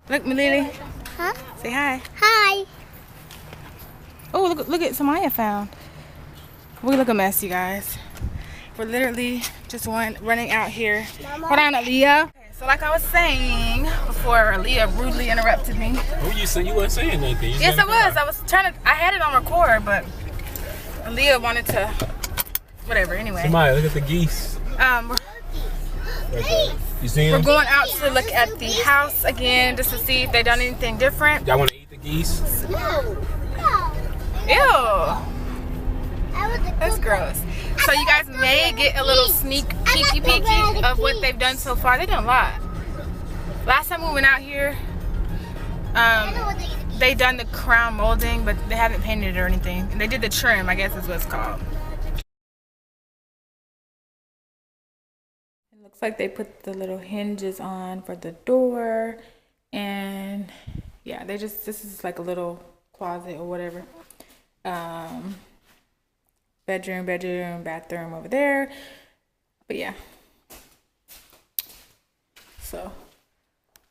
Look, Malili. Huh? Say hi. Hi. Oh, look at Samaya found. We look a mess, you guys. We're literally just running out here. Mama. Hold on, Aaliyah. Okay, so like I was saying before, Aaliyah rudely interrupted me. Who you saying? You weren't saying nothing. You Yes, I was. I was trying to. I had it on record, but Aaliyah wanted to. Whatever. Anyway. Samaya, look at the geese. You see We're them? going out to look at the house again just to see if they done anything different. Y'all want to eat the geese? No. Ew. That's gross. So you guys may get a little sneak peeky of what they've done so far. They done a lot. Last time we went out here, they done the crown molding, but they haven't painted it or anything. And they did the trim, I guess is what it's called. It looks like they put the little hinges on for the door, and yeah, this is like a little closet or whatever. Bedroom, bathroom over there. But yeah. So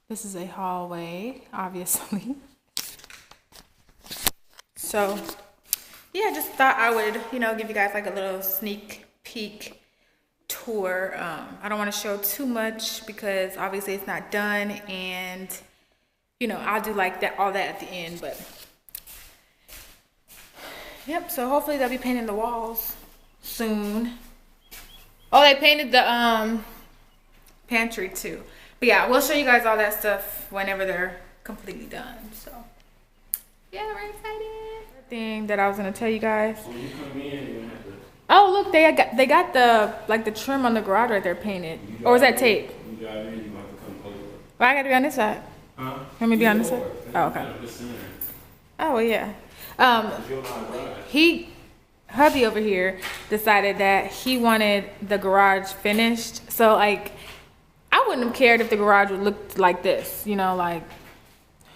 this is a hallway, obviously. So yeah, just thought I would, give you guys like a little sneak peek tour. I don't want to show too much because obviously it's not done, and I'll do like that, all that at the end, but yep, so hopefully they'll be painting the walls soon. Oh, they painted the pantry too. But yeah, we'll show you guys all that stuff whenever they're completely done. So yeah, we're excited. Thing that I was gonna tell you guys. When you come in, you have to. Oh look, they got the trim on the garage right there painted. Or was that tape? You drive in, you have to come over. Well, I gotta be on this side. Huh? Let me be on this side. Oh, okay. Oh well, yeah. Hubby over here decided that he wanted the garage finished. So like, I wouldn't have cared if the garage would look like this, like,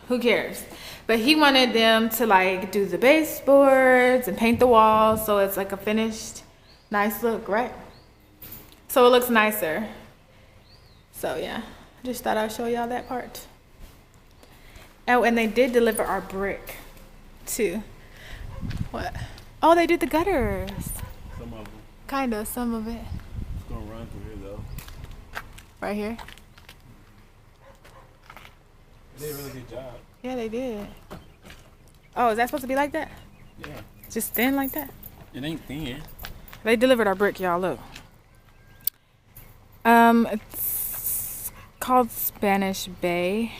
who cares? But he wanted them to like do the baseboards and paint the walls so it's like a finished, nice look, right? So it looks nicer. So yeah, just thought I'd show y'all that part. Oh, and they did deliver our brick too. What? Oh, they did the gutters. Some of them. Kinda, some of it. It's gonna run through here though. Right here? They did a really good job. Yeah, they did. Oh, is that supposed to be like that? Yeah. Just thin like that? It ain't thin. They delivered our brick, y'all, look. It's called Spanish Bay.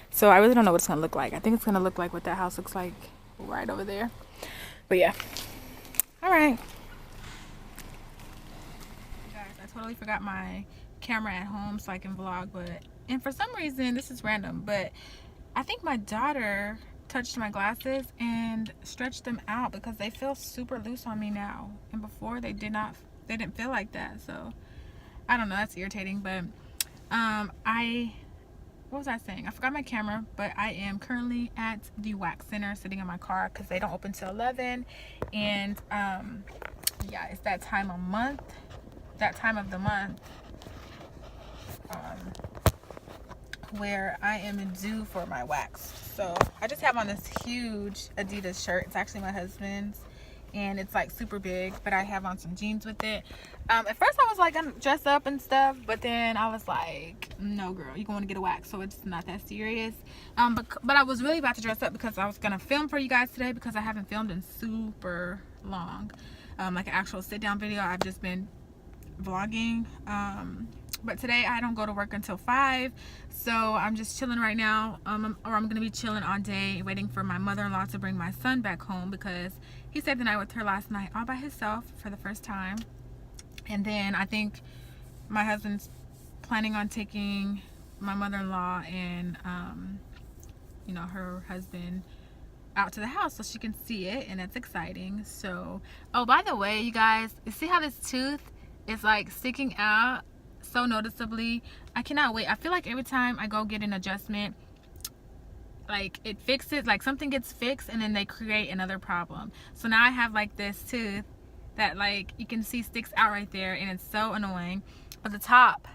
So I really don't know what it's gonna look like. I think it's gonna look like what that house looks like right over there. But yeah. Alright. Guys, I totally forgot my camera at home so I can vlog, and for some reason, this is random, but I think my daughter touched my glasses and stretched them out because they feel super loose on me now. And before they didn't feel like that. So I don't know, that's irritating. But what was I saying? I forgot my camera, but I am currently at the wax center sitting in my car because they don't open till 11. And yeah, it's that time of the month where I am due for my wax. So I just have on this huge Adidas shirt. It's actually my husband's, and it's like super big, but I have on some jeans with it. At first I was like gonna dress up and stuff, but then I was like, no girl, you're going to get a wax, so it's not that serious. But I was really about to dress up because I was gonna film for you guys today because I haven't filmed in super long, like an actual sit down video. I've just been vlogging. But today I don't go to work until 5, so I'm just chilling right now, or I'm gonna be chilling all day waiting for my mother-in-law to bring my son back home because he stayed the night with her last night all by himself for the first time. And then I think my husband's planning on taking my mother-in-law and her husband out to the house so she can see it, and that's exciting. So, oh, by the way, you guys, you see how this tooth is like sticking out so noticeably? I cannot wait. I feel like every time I go get an adjustment, like it fixes, like something gets fixed and then they create another problem. So now I have like this tooth that like you can see sticks out right there, and it's so annoying. But the top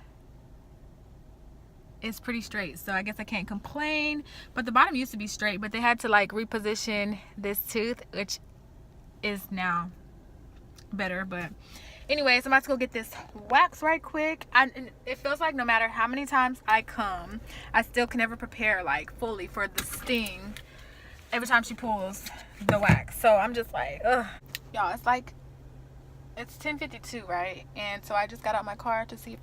it's pretty straight, so I guess I can't complain. But the bottom used to be straight, but they had to like reposition this tooth, which is now better. But anyways, I'm about to go get this wax right quick. And it feels like no matter how many times I come, I still can never prepare like fully for the sting every time she pulls the wax. So I'm just like, ugh. Y'all, it's 10:52, right? And so I just got out my car to see if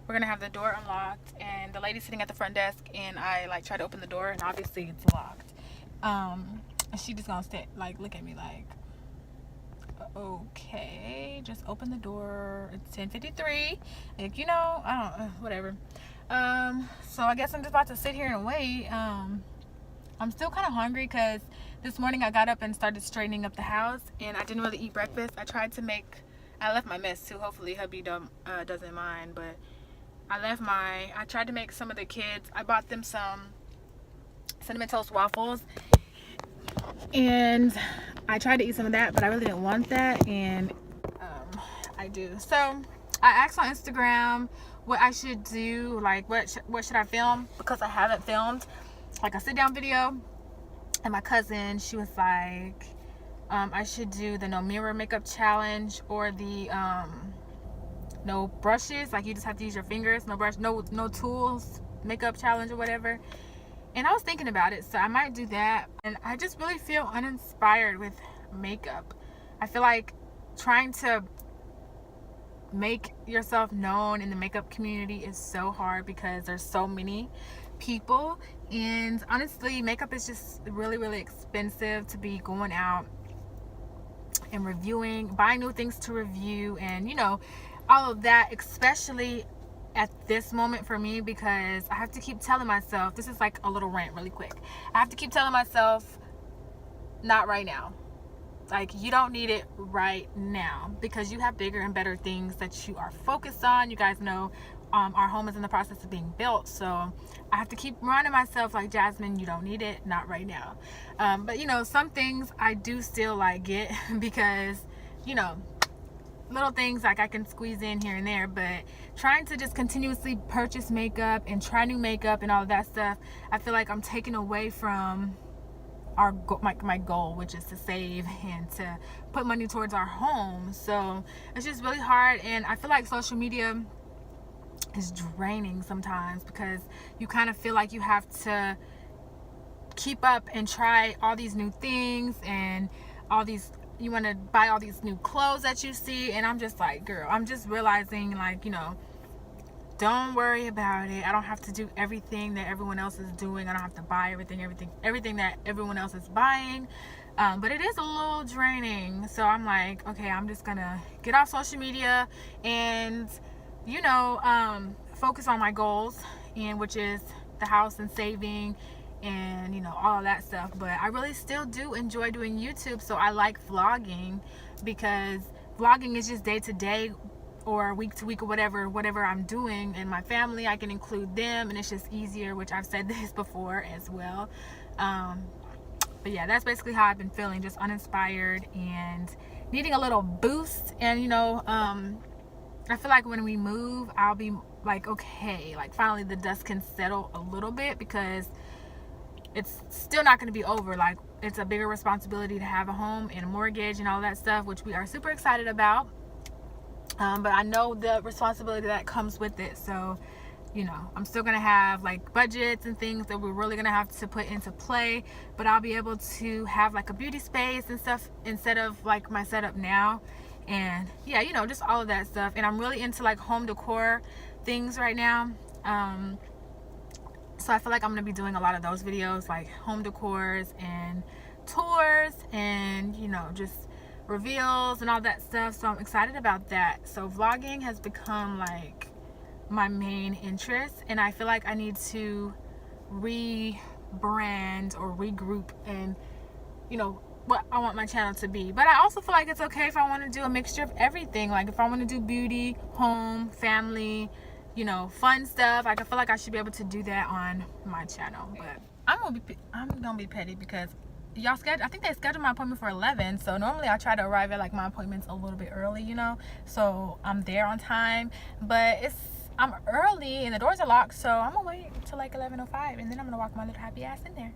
we're gonna have the door unlocked, and the lady sitting at the front desk, and I like tried to open the door, and obviously it's locked. And she just gonna look at me like, okay, just open the door. It's 10:53. Like, you know, I don't, whatever. So I guess I'm just about to sit here and wait. I'm still kind of hungry because this morning I got up and started straightening up the house, and I didn't really eat breakfast. I left my mess too. Hopefully hubby doesn't mind, but I tried to make some of the kids, I bought them some Cinnamon Toast Waffles, and I tried to eat some of that, but I really didn't want that, and I do. So I asked on Instagram what I should do, like what should I film, because I haven't filmed like a sit down video. And my cousin, she was like, I should do the no mirror makeup challenge, or the no brushes, like you just have to use your fingers, no brush, no tools makeup challenge or whatever. And I was thinking about it, so I might do that. And I just really feel uninspired with makeup. I feel like trying to make yourself known in the makeup community is so hard because there's so many people, and honestly makeup is just really, really expensive to be going out and buying new things to review, and you know, all of that, especially at this moment for me, because I have to keep telling myself, this is like a little rant really quick, I have to keep telling myself, not right now. Like, you don't need it right now because you have bigger and better things that you are focused on. You guys know our home is in the process of being built, so I have to keep reminding myself, like, Jasmine, you don't need it, not right now. But you know, some things I do still like get because, you know, little things like I can squeeze in here and there. But trying to just continuously purchase makeup and try new makeup and all of that stuff, I feel like I'm taking away from my goal, which is to save and to put money towards our home. So it's just really hard, and I feel like social media is draining sometimes because you kind of feel like you have to keep up and try all these new things, and you want to buy all these new clothes that you see. And I'm just like, girl, I'm just realizing, like, you know, don't worry about it. I don't have to do everything that everyone else is doing. I don't have to buy everything that everyone else is buying. But it is a little draining. So I'm like, okay, I'm just gonna get off social media and, you know, focus on my goals, and which is the house and saving and, you know, all of that stuff. But I really still do enjoy doing YouTube, so I like vlogging, because vlogging is just day to day or week to week or whatever I'm doing, and my family, I can include them, and it's just easier, which I've said this before as well. But yeah, that's basically how I've been feeling, just uninspired and needing a little boost. And you know, I feel like when we move, I'll be like, okay, like finally the dust can settle a little bit, because it's still not going to be over. Like, it's a bigger responsibility to have a home and a mortgage and all that stuff, which we are super excited about. But I know the responsibility that comes with it. So, you know, I'm still going to have like budgets and things that we're really going to have to put into play. But I'll be able to have like a beauty space and stuff instead of like my setup now. And yeah, you know, just all of that stuff. And I'm really into like home decor things right now. So I feel like I'm going to be doing a lot of those videos, like home decors and tours and, you know, just reveals and all that stuff. So I'm excited about that. So vlogging has become like my main interest, and I feel like I need to rebrand or regroup and, you know, what I want my channel to be. But I also feel like it's okay if I want to do a mixture of everything. Like if I want to do beauty, home, family, you know, fun stuff, I feel like I should be able to do that on my channel. But I'm gonna be petty because y'all I think they scheduled my appointment for 11. So normally I try to arrive at like my appointments a little bit early, you know, so I'm there on time. But I'm early and the doors are locked, so I'm gonna wait until like 11:05 and then I'm gonna walk my little happy ass in there.